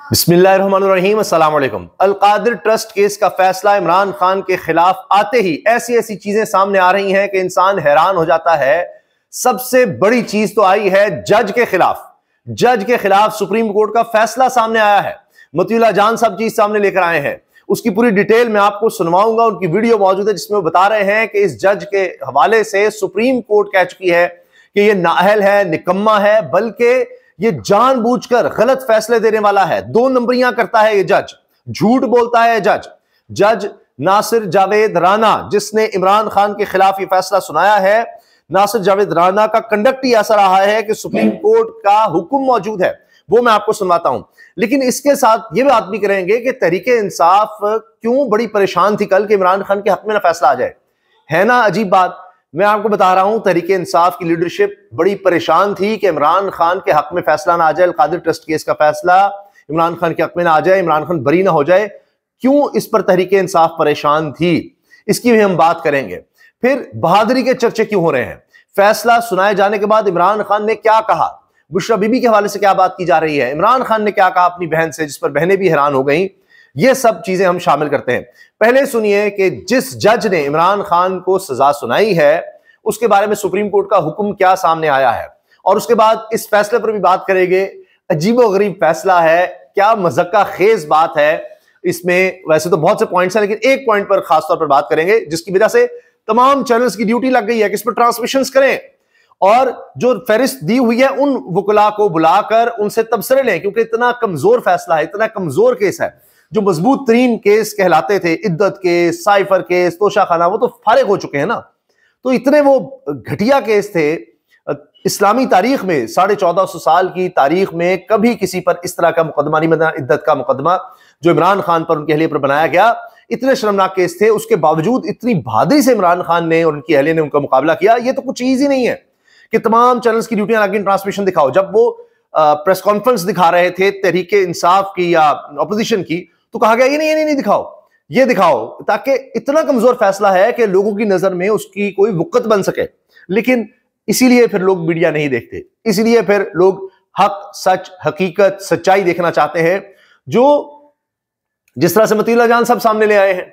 बिस्मिल्लाहिर्रहमानिर्रहीम, अस्सलाम वालेकुम। अल-कादिर ट्रस्ट केस का फैसला इमरान खान के खिलाफ आते ही ऐसी ऐसी चीजें सामने आ रही हैं कि इंसान हैरान हो जाता है। सबसे बड़ी चीज तो आई है जज के खिलाफ सुप्रीम कोर्ट का फैसला सामने आया है। मतीउल्लाह जान साहब चीज सामने लेकर आए हैं, उसकी पूरी डिटेल मैं आपको सुनवाऊंगा। उनकी वीडियो मौजूद है जिसमें वो बता रहे हैं कि इस जज के हवाले से सुप्रीम कोर्ट कह चुकी है कि ये नाअहल है, निकम्मा है, बल्कि ये जानबूझकर गलत फैसले देने वाला है। दो नंबरियां करता है ये जज, झूठ बोलता है जज नासिर जावेद राना, जिसने इमरान खान के खिलाफ ये फैसला सुनाया है। नासिर जावेद राना का कंडक्ट ही ऐसा रहा है कि सुप्रीम कोर्ट का हुक्म मौजूद है, वो मैं आपको सुनवाता हूं। लेकिन इसके साथ ये बात भी करेंगे कि तहरीके इंसाफ क्यों बड़ी परेशान थी कल के इमरान खान के हक में ना फैसला आ जाए। है ना अजीब बात। मैं आपको बता रहा हूं, तहरीके इंसाफ की लीडरशिप बड़ी परेशान थी कि इमरान खान के हक में फैसला ना आ जाए, अल-कादिर ट्रस्ट केस का फैसला इमरान खान के हक में ना आ जाए, इमरान खान बरी ना हो जाए। क्यों इस पर तहरीके इंसाफ परेशान थी, इसकी भी हम बात करेंगे। फिर बहादुरी के चर्चे क्यों हो रहे हैं, फैसला सुनाए जाने के बाद इमरान खान ने क्या कहा, बुशरा बीबी के हवाले से क्या बात की जा रही है, इमरान खान ने क्या कहा अपनी बहन से, जिस पर बहनें भी हैरान हो गई। ये सब चीजें हम शामिल करते हैं। पहले सुनिए कि जिस जज ने इमरान खान को सजा सुनाई है उसके बारे में सुप्रीम कोर्ट का हुक्म क्या सामने आया है, और उसके बाद इस फैसले पर भी बात करेंगे। अजीबोगरीब फैसला है, क्या मज़क्का खेज बात है इसमें। वैसे तो बहुत से पॉइंट्स हैं, लेकिन एक पॉइंट पर खासतौर पर बात करेंगे जिसकी वजह से तमाम चैनल्स की ड्यूटी लग गई है कि इस पर ट्रांसमिशंस करें और जो फहरिस्त दी हुई है उन वकला को बुलाकर उनसे तबसरे लें, क्योंकि इतना कमजोर फैसला है, इतना कमजोर केस है। जो मजबूत तरीन केस कहलाते थे, इद्दत केस, साइफर केस, तोशा खाना, वो तो फारिग हो चुके हैं ना। तो इतने वो घटिया केस थे। इस्लामी तारीख में 1450 साल की तारीख में कभी किसी पर इस तरह का मुकदमा नहीं बना। इद्दत का मुकदमा जो इमरान खान पर, उनके अहलिया पर बनाया गया, इतने शर्मनाक केस थे। उसके बावजूद इतनी बहादुरी से इमरान खान ने और उनकी अहलिया ने उनका मुकाबला किया। ये तो कुछ चीज ही नहीं है कि तमाम चैनल्स की ड्यूटियां लगी, ट्रांसमिशन दिखाओ। जब वो प्रेस कॉन्फ्रेंस दिखा रहे थे तहरीके इंसाफ की या अपोजिशन की, तो कहा गया ये नहीं दिखाओ, ये दिखाओ, ताकि इतना कमजोर फैसला है कि लोगों की नजर में उसकी कोई वक़्त बन सके। लेकिन इसीलिए फिर लोग मीडिया नहीं देखते, इसीलिए फिर लोग हक, सच, हकीकत, सच्चाई देखना चाहते हैं, जो जिस तरह से मतीउल्लाह जान सब सामने ले आए हैं।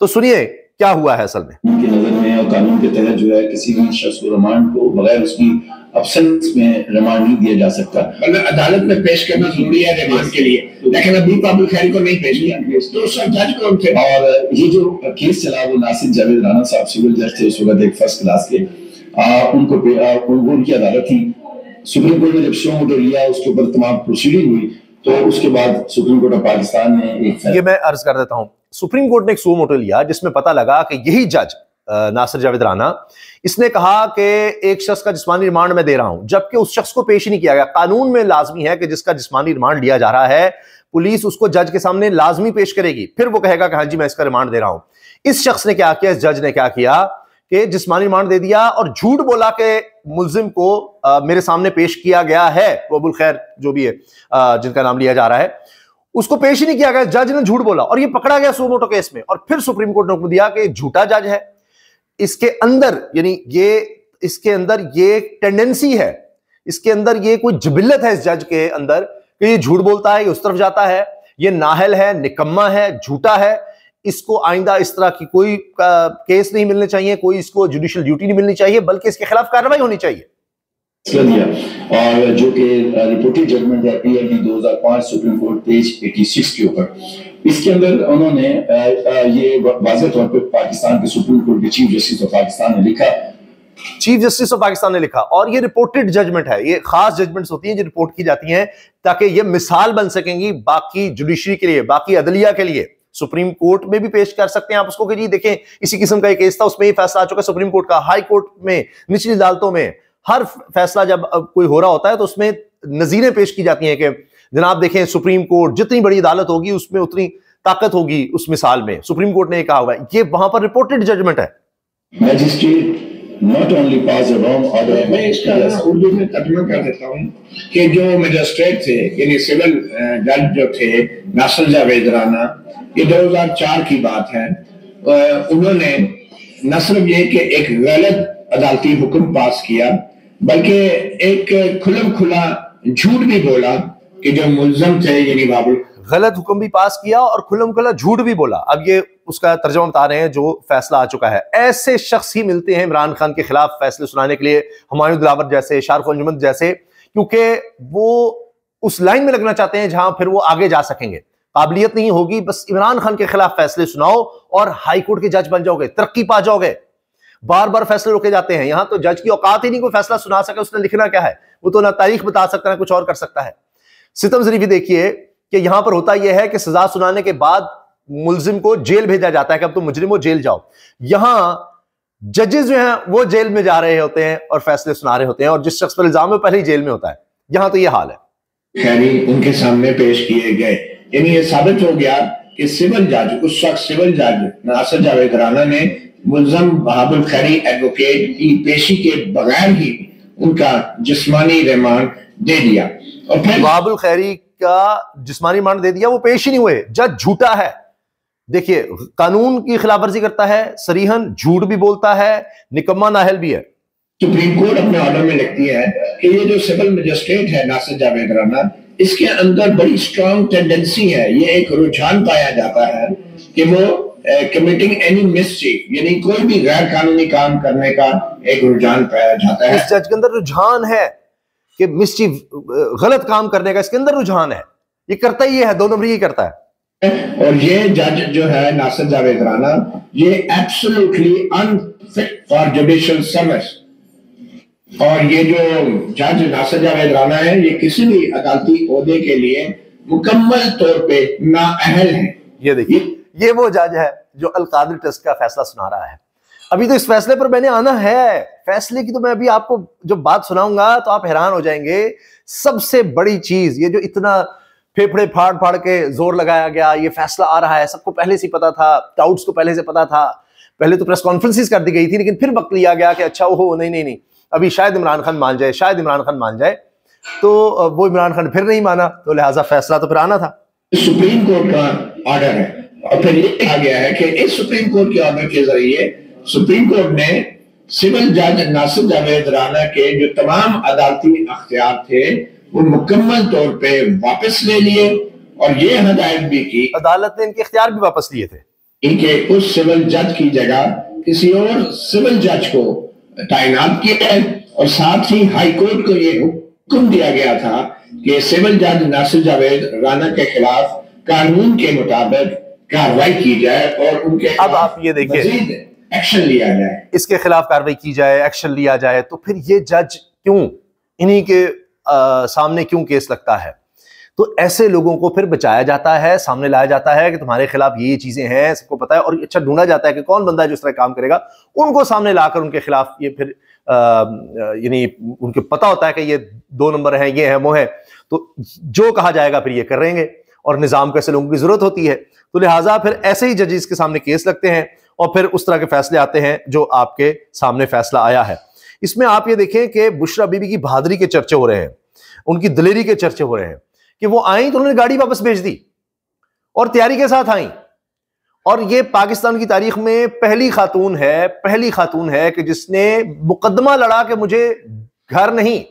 तो सुनिए क्या हुआ है असल में। उनकी नजर में और कानून के तहत जो है किसी भी शख्स को रिमांड को बगैर उसकी अब्सेंस में रिमांड नहीं दिया जा सकता। अगर अदालत में पेश करना जरूरी है रिमांड के लिए, लेकिन अभी काबुल खैरी को नहीं पेश किया, तो सब जज कौन थे? और ये जो केस चला वो नासिर जावेद राना साहब सिविल जज थे उस वक्त, एक फर्स्ट क्लास के। उनकी अदालत थी। सुप्रीम कोर्ट ने जब शो ऑर्डर लिया, उसके ऊपर तमाम प्रोसीडिंग हुई, तो उसके बाद सुप्रीम कोर्ट ऑफ पाकिस्तान ने ये मैं अर्ज कर देता हूं, सुप्रीम कोर्ट ने एक सो मोटो लिया जिसमें पता लगा कि यही जज नासिर जावेद राना, इसने कहा कि एक शख्स का जिस्मानी रिमांड मैं दे रहा हूं, जबकि उस शख्स को पेश ही नहीं किया गया। कानून में लाजमी है कि जिसका जिस्मानी रिमांड लिया जा रहा है, पुलिस उसको जज के सामने लाजमी पेश करेगी, फिर वो कहेगा कि हाँ जी मैं इसका रिमांड दे रहा हूं। इस शख्स ने क्या किया, इस जज ने क्या किया कि जिस्मानी रिमांड दे दिया और झूठ बोला कि मुल्जिम को मेरे सामने पेश किया गया है, वो अबुल खैर जो भी है जिनका नाम लिया जा रहा है, उसको पेश ही नहीं किया गया। जज ने झूठ बोला और ये पकड़ा गया सो मोटो केस में, और फिर सुप्रीम कोर्ट ने हुक्म दिया कि झूठा जज है। इसके अंदर यानी इसके अंदर ये टेंडेंसी है, इसके अंदर ये कोई जिबिल्लत है इस जज के अंदर कि ये झूठ बोलता है, ये उस तरफ जाता है, ये नाहल है, निकम्मा है, झूठा है। इसको आइंदा इस तरह की कोई केस नहीं मिलने चाहिए, कोई इसको जुडिशियल ड्यूटी नहीं मिलनी चाहिए, बल्कि इसके खिलाफ कार्रवाई होनी चाहिए। दिया। और जो कि रिपोर्टेड जजमेंट है पीएलडी 2005 सुप्रीम कोर्ट पेज 86 के ऊपर, इसके अंदर उन्होंने ये वाज़ेह तौर पर पाकिस्तान के सुप्रीम कोर्ट के चीफ जस्टिस ऑफ पाकिस्तान ने लिखा, चीफ जस्टिस ऑफ पाकिस्तान ने लिखा, और ये रिपोर्टेड जजमेंट है, ये खास जजमेंट्स होती हैं जो रिपोर्ट की जाती हैं ताकि ये मिसाल बन सकेंगी बाकी जुडिशरी के लिए, बाकी अदलिया के लिए। सुप्रीम कोर्ट में भी पेश कर सकते हैं आप उसको कि जी देखें इसी किस्म का एक केस था, उसमें ये फैसला आ चुका है सुप्रीम कोर्ट का। हाई कोर्ट में, निचली अदालतों में हर फैसला जब कोई हो रहा होता है तो उसमें नजीरें पेश की जाती हैं कि जनाब देखें सुप्रीम कोर्ट जितनी बड़ी अदालत होगी उसमें उतनी ताकत होगी उस मिसाल में। सुप्रीम कोर्ट ने कहा हुआ है, ये वहां पर रिपोर्टेड जजमेंट है। Magistrate not only pass a wrong order, मैं इसका उर्दू में तर्जुमा कर देता हूं कि जो मैजिस्ट्रेट थे यानी सिविल जज जो थे नासिर जावेद राना, ये 2004 की बात है। उन्होंने न सिर्फ ये कि एक गलत अदालती हुक्म पास किया, बल्कि एक खुलम खुला झूठ भी बोला कि जो मुल्जम थे यानी गलत हुक्म भी पास किया और खुल्लम खुल्ला झूठ भी बोला। अब ये उसका तर्जुमा बता रहे हैं जो फैसला आ चुका है। ऐसे शख्स ही मिलते हैं इमरान खान के खिलाफ फैसले सुनाने के लिए, हुमायूं दिलावर जैसे, शाहरुख अंजुमन जैसे, क्योंकि वो उस लाइन में लगना चाहते हैं जहां फिर वो आगे जा सकेंगे। काबिलियत नहीं होगी, बस इमरान खान के खिलाफ फैसले सुनाओ और हाईकोर्ट के जज बन जाओगे, तरक्की पा जाओगे। बार बार फैसले रोके जाते हैं। यहां तो जज की औकात ही नहीं कोई फैसला सुना सके, उसने लिखना क्या है, वो तो ना तारीख बता सकता है, कुछ और कर सकता है। सितम ज़रीफ़ी देखिए कि यहां पर होता यह है कि सजा सुनाने के बाद मुल्जिम को जेल भेजा जाता है कि अब तुम मुजरिम हो, जेल जाओ। यहां जजेस जो हैं वो जेल में जा रहे होते हैं और फैसले सुना रहे होते हैं, और जिस शख्स पर इल्जाम है पहले ही जेल में होता है। यहां तो यह हाल है। खैरी उनके सामने पेश किए गए, यानी ये साबित हो गया कि सिविल जज, उस वक्त सिविल जज नासिर जावेद राना ने मुल्ज़म वहाबुल खैरी एडवोकेट की पेशी के बगैर ही उनका जिस्मानी रिमांड दे दिया। और फिर वहाबुल खैरी का जिस्मानी रिमांड दे दिया, वो पेश ही नहीं हुए। जज झूठा है। देखिए, कानून की खिलाफवर्जी करता है, सरीहन झूठ भी बोलता है, निकम्मा नाहल भी है। सुप्रीम कोर्ट अपने ऑर्डर में लिखती है कि ये जो सिविल मजिस्ट्रेट है नासिर जावेद राना, इसके अंदर बड़ी स्ट्रॉन्ग टेंडेंसी है, ये एक रुझान पाया जाता है कि वो कमिटिंग एनी मिसचीफ, यानी कोई भी गैर कानूनी काम करने का एक रुझान पाया जाता है। इस जज के अंदर रुझान है कि मिसचीफ, गलत काम करने का इसके अंदर रुझान है। ये करता ही है, 2 नंबर ही करता है। और ये जज जो है नासिर जावेद राना, ये absolutely unfit for judicial service. और ये जो जज नासिर जावेद राना है, ये किसी भी अदालती ओहदे के लिए मुकम्मल तौर पे नाअहल है। ये देखिए, ये वो जज है जो अल कादिर ट्रस्ट का फैसला सुना रहा है। अभी तो इस फैसले पर मैंने आना है, फैसले की तो मैं अभी आपको जब बात सुनाऊंगा तो आप हैरान हो जाएंगे। सबसे बड़ी चीज, ये जो इतना फेफड़े फाड़ फाड़ के जोर लगाया गया, ये फैसला आ रहा है, सबको पहले से पता था, टाउट्स को पहले से पता था। पहले तो प्रेस कॉन्फ्रेंसेस कर दी गई थी, लेकिन फिर वक्त लिया गया कि अच्छा ओहो नहीं, अभी शायद इमरान खान मान जाए, शायद इमरान खान मान जाए। तो वो इमरान खान फिर नहीं माना, तो लिहाजा फैसला तो फिर आना था। सुप्रीम कोर्ट का ऑर्डर है, और फिर ये कहा गया है कि इस सुप्रीम कोर्ट के ऑर्डर के जरिए सुप्रीम कोर्ट ने सिविल जज नासिर जावेद राना के जो तमाम अदालती अख्तियार थे वो मुकम्मल तौर पे वापस ले लिए, और ये हदायत भी की, अदालत ने इनके इख्तियार भी वापस लिए थे कि उस सिविल जज की जगह किसी और सिविल जज को तैनात किया है। और साथ ही हाई कोर्ट को ये हुक्म दिया गया था कि सिविल जज नासिर जावेद राना के खिलाफ कानून के मुताबिक कार्रवाई की जाए और उनके अब आप ये देखिए, एक्शन लिया जाए, इसके खिलाफ कार्रवाई की जाए, एक्शन लिया जाए। तो फिर ये जज क्यों इन्हीं के सामने क्यों केस लगता है? तो ऐसे लोगों को फिर बचाया जाता है, सामने लाया जाता है कि तुम्हारे खिलाफ ये चीजें हैं, सबको पता है, और अच्छा ढूंढा जाता है कि कौन बंदा है जो इस तरह काम करेगा। उनको सामने लाकर उनके खिलाफ ये फिर यानी उनको पता होता है कि ये 2 नंबर हैं, ये है वो है, तो जो कहा जाएगा फिर ये करेंगे। और निजाम को ऐसे लोगों की जरूरत होती है, तो लिहाजा फिर ऐसे ही जजेस के सामने केस लगते हैं और फिर उस तरह के फैसले आते हैं जो आपके सामने फैसला आया है। इसमें आप ये देखें कि बुशरा बीबी की बहादुरी के चर्चे हो रहे हैं, उनकी दलेरी के चर्चे हो रहे हैं कि वो आई तो उन्होंने गाड़ी वापस भेज दी और तैयारी के साथ आई। और ये पाकिस्तान की तारीख में पहली खातून है कि जिसने मुकदमा लड़ा कि मुझे घर नहीं,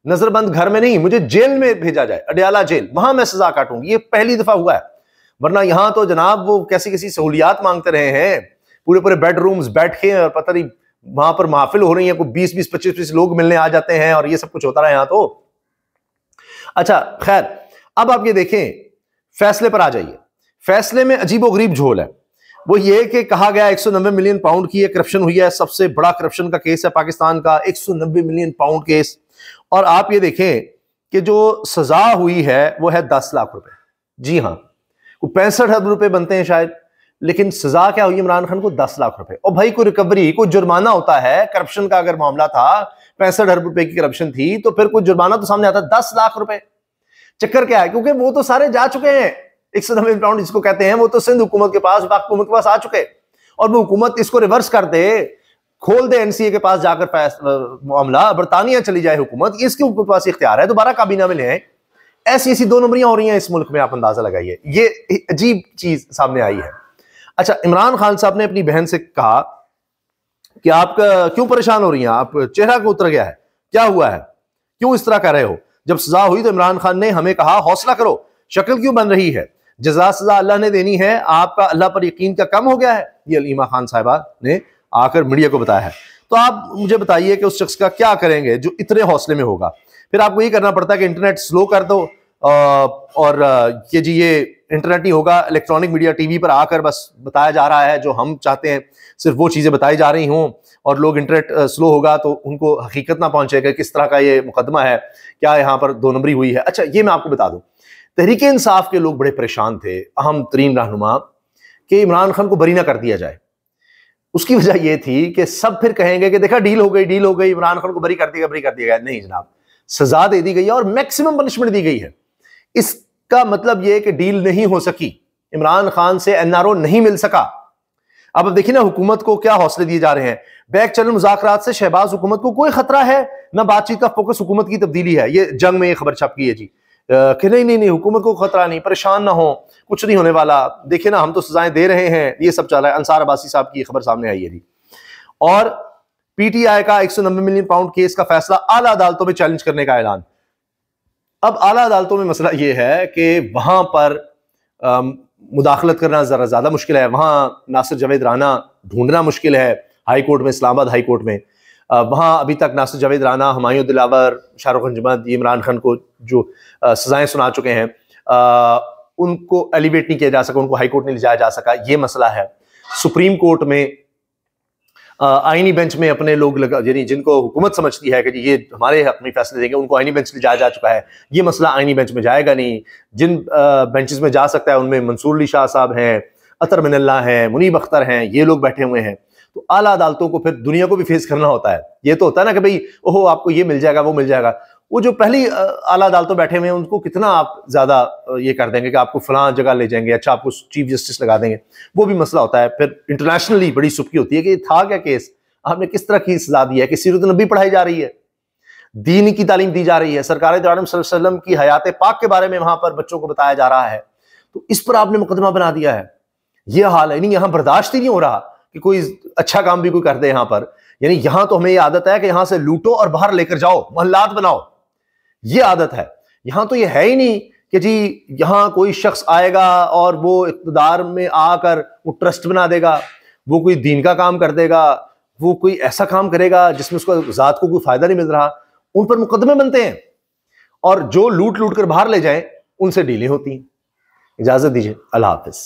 नजरबंद घर में नहीं, मुझे जेल में भेजा जाए, अडयाला जेल, वहां मैं सजा काटूंगी। ये पहली दफा हुआ है, वरना यहां तो जनाब वो कैसी सहूलियात मांगते रहे हैं, पूरे बेडरूम्स बैठे और पता नहीं वहां पर महफिल हो रही है, कोई 20-20, 25-25 लोग मिलने आ जाते हैं और ये सब कुछ होता रहा यहां तो। अच्छा खैर, अब आप ये देखें, फैसले पर आ जाइए। फैसले में अजीबोगरीब झोल है। वो ये कि कहा गया 190 मिलियन पाउंड की करप्शन हुई है, सबसे बड़ा करप्शन का केस है पाकिस्तान का, 190 मिलियन पाउंड केस। और आप ये देखें कि जो सजा हुई है वो है 10 लाख रुपए। जी हाँ, 65 अरब रुपए बनते हैं शायद, लेकिन सजा क्या हुई इमरान खान को? 10 लाख रुपए। और भाई कोई रिकवरी, कोई जुर्माना होता है, करप्शन का अगर मामला था, 65 अरब रुपए की करप्शन थी, तो फिर कोई जुर्माना तो सामने आता है। 10 लाख रुपए, चक्कर क्या है? क्योंकि वो तो सारे जा चुके हैं, 190 पाउंड जिसको कहते हैं, वो तो सिंध हुकूमत के पास, पाक हुकूमत के पास आ चुके, और वो हुकूमत इसको रिवर्स कर दे, खोल दे एनसीए के पास जाकर मामला, बरतानिया चली जाए हुकूमत, इसके पास इख्तियार है, दोबारा काबीना में ले आए। ऐसी 2 नंबरियां हो रही हैं इस मुल्क में, आप अंदाजा लगाइए। ये अजीब चीज सामने आई है। अच्छा, इमरान खान साहब ने अपनी बहन से कहा कि आप क्यों परेशान हो रही हैं, आप चेहरा क्यों उतर गया है, क्या हुआ है, क्यों इस तरह कर रहे हो? जब सजा हुई तो इमरान खान ने हमें कहा हौसला करो, शक्ल क्यों बन रही है, जज़ा सजा अल्लाह ने देनी है, आपका अल्लाह पर यकीन का कम हो गया है। ये अलीमा खान साहिबा ने आकर मीडिया को बताया है। तो आप मुझे बताइए कि उस शख्स का क्या करेंगे जो इतने हौसले में होगा। फिर आपको ये करना पड़ता है कि इंटरनेट स्लो कर दो और ये जी ये इंटरनेट नहीं होगा, इलेक्ट्रॉनिक मीडिया टीवी पर आकर बस बताया जा रहा है जो हम चाहते हैं, सिर्फ वो चीज़ें बताई जा रही हों, और लोग इंटरनेट स्लो होगा तो उनको हकीकत ना पहुंचेगा किस तरह का ये मुकदमा है, क्या यहाँ पर दो नंबरी हुई है। अच्छा, ये मैं आपको बता दूं, तहरीक इंसाफ के लोग बड़े परेशान थे, अहम तरीन रहनुमा, कि इमरान खान को बरी ना कर दिया जाए। उसकी वजह यह थी कि सब फिर कहेंगे कि देखा डील हो गई, इमरान खान को बरी कर दिया गया। नहीं जनाब, सजा दे दी गई है और मैक्सिमम पनिशमेंट दी गई है। इसका मतलब यह कि डील नहीं हो सकी, इमरान खान से एनआरओ नहीं मिल सका। अब देखिए ना, हुकूमत को क्या हौसले दिए जा रहे हैं। बैक चैनल मुज़ाकरात से शहबाज हुकूमत को कोई खतरा है ना, बातचीत का फोकस हुकूमत की तब्दीली है। ये जंग में ये खबर छप गई है जी कि नहीं हुकूमत को खतरा नहीं, परेशान ना हो, कुछ नहीं होने वाला, देखिए ना हम तो सजाएं दे रहे हैं। ये सब चल रहा है। अंसार अब्बासी साहब की खबर सामने आई है जी। और पीटीआई का 190 मिलियन पाउंड केस का फैसला आला अदालतों में चैलेंज करने का ऐलान। अब आला अदालतों में मसला यह है कि वहां पर मुदाखलत करना जरा ज्यादा मुश्किल है। वहां नासिर जावेद राना ढूंढना मुश्किल है। हाई कोर्ट में, इस्लामाबाद हाई कोर्ट में, वहां अभी तक नासिर जावेद राना, हुमायूं दिलावर, शाहरुख अंजुमन, इमरान खान को जो सजाएं सुना चुके हैं, उनको एलिवेट नहीं किया जा सका, उनको हाई कोर्ट नहीं ले जाया जा सका। ये मसला है। सुप्रीम कोर्ट में आईनी बेंच में अपने लोग यानी जिनको हुकूमत समझती है कि ये हमारे हक में फैसले देंगे, उनको आईनी बेंच ले जाया जा चुका है। ये मसला आईनी बेंच में जाएगा नहीं। जिन बेंचेस में जा सकता है उनमें मंसूर अली शाह साहब हैं, अतर मिनल्ला हैं, मुनीब अख्तर हैं, ये लोग बैठे हुए हैं। तो आला अदालतों को फिर दुनिया को भी फेस करना होता है। ये तो होता है ना कि भाई ओहो आपको ये मिल जाएगा, वो मिल जाएगा। वो जो पहली आला अदालतों बैठे हुए हैं उनको कितना आप ज्यादा ये कर देंगे कि आपको फलां जगह ले जाएंगे, अच्छा आपको चीफ जस्टिस लगा देंगे, वो भी मसला होता है। फिर इंटरनेशनली बड़ी सुर्खी होती है कि था क्या केस, आपने किस तरह की सजा दी है, कि सीरत नबी पढ़ाई जा रही है, दीन की तालीम दी जा रही है, सरकार दो आलम सल्लल्लाहु अलैहि वसल्लम की हयात पाक के बारे में वहां पर बच्चों को बताया जा रहा है। तो इस पर आपने मुकदमा बना दिया है। यह हाल है। नहीं, यहां बर्दाश्त ही नहीं हो रहा कि कोई अच्छा काम भी कोई कर दे यहां पर। यानी यहां तो हमें यह आदत है कि यहां से लूटो और बाहर लेकर जाओ, मोहल्लात बनाओ, ये आदत है। यहां तो ये है ही नहीं कि जी यहां कोई शख्स आएगा और वो इक़्तिदार में आकर वो ट्रस्ट बना देगा, वो कोई दीन का काम कर देगा, वो कोई ऐसा काम करेगा जिसमें उसको जात को कोई फायदा नहीं मिल रहा। उन पर मुकदमे बनते हैं और जो लूट लूट कर बाहर ले जाएं उनसे डीलें होती हैं। इजाजत दीजिए, अल्लाह हाफिज।